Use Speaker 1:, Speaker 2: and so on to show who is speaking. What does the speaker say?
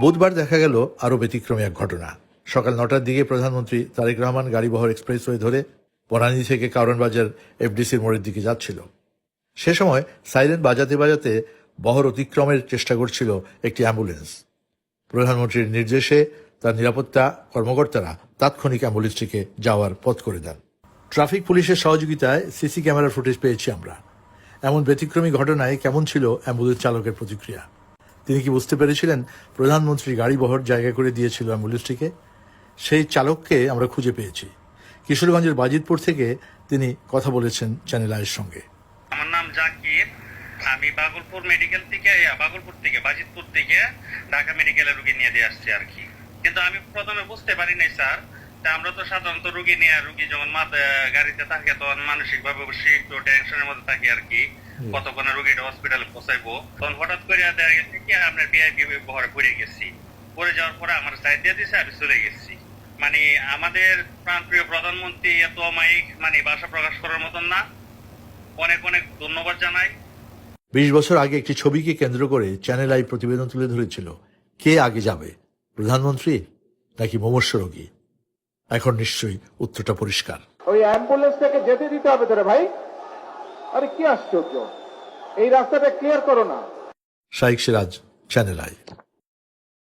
Speaker 1: বুধবার দেখা গেল আরও ব্যতিক্রমী এক ঘটনা। সকাল 9টার দিকে প্রধানমন্ত্রী তারেক রহমান গাড়িবহর এক্সপ্রেসওয়ে ধরে বনানী থেকে কারওয়ানবাজার এফডিসির মোড়ের দিকে যাচ্ছিল। সে সময় সাইরেন বাজাতে বাজাতে বহর অতিক্রমের চেষ্টা করছিল একটি অ্যাম্বুলেন্স। প্রধানমন্ত্রীর নির্দেশে তার নিরাপত্তা কর্মকর্তারা তাৎক্ষণিক অ্যাম্বুলেন্সটিকে যাওয়ার পথ করে দেন। ট্রাফিক পুলিশের সহযোগিতায় সিসি ক্যামেরার ফুটেজ পেয়েছি আমরা। এমন ব্যতিক্রমী ঘটনায় কেমন ছিল অ্যাম্বুলেন্স চালকের প্রতিক্রিয়া? তিনি কি বুঝতে পেরেছিলেন প্রধানমন্ত্রী গাড়িবহর জায়গা করে দিয়েছিল অ্যাম্বুলেন্সটিকে? সেই চালককে আমরা খুঁজে পেয়েছি। কিশোরগঞ্জের বাজিতপুর থেকে তিনি কথা বলেছেন চ্যানেল আইয়ের সঙ্গে।
Speaker 2: আমার নাম জাকির। আমি বাগলপুর থেকে বাজিতপুর থেকে ঢাকা মেডিকেলে রুগী নিয়ে দিয়ে আসছি আর কি। কিন্তু আমি প্রথমে বুঝতে পারি নাই স্যার, আমরা তো সাধারণত রুগী যখন গাড়িতে থাকে তখন মানসিক ভাবে অবশ্যই একটু টেনশনের মধ্যে থাকি আর কি, কতক্ষণে রুগীটা হসপিটালে পৌঁছাইবো। তখন হঠাৎ করে দেখা গেছে কি আমরা ভিআইপি ঘরে পড়ে গেছি। পড়ে যাওয়ার পরে আমার সাইড দিয়ে দিয়েছে, আমি চলে গেছি। মানে আমাদের প্রাণপ্রিয় প্রধানমন্ত্রী এত অমায়িক, ভাষা প্রকাশ করার মতন না। অনেক অনেক ধন্যবাদ জানাই।
Speaker 1: 20 বছর আগে একটি ছবিকে কেন্দ্র করে চ্যানেল আই প্রতিবেদন তুলে ধরেছিল, কে আগে যাবে, প্রধানমন্ত্রী নাকি মুমূর্ষু রোগী? এখন নিশ্চয়ই উত্তরটা পরিষ্কার।
Speaker 3: ওই অ্যাম্বুলেন্সটাকে যেতে দিতে হবে তোরে ভাই। আরে কি আশ্চর্য, এই রাস্তাটা ক্লিয়ার করো না।
Speaker 1: শাইখ সিরাজ, চ্যানেল আই।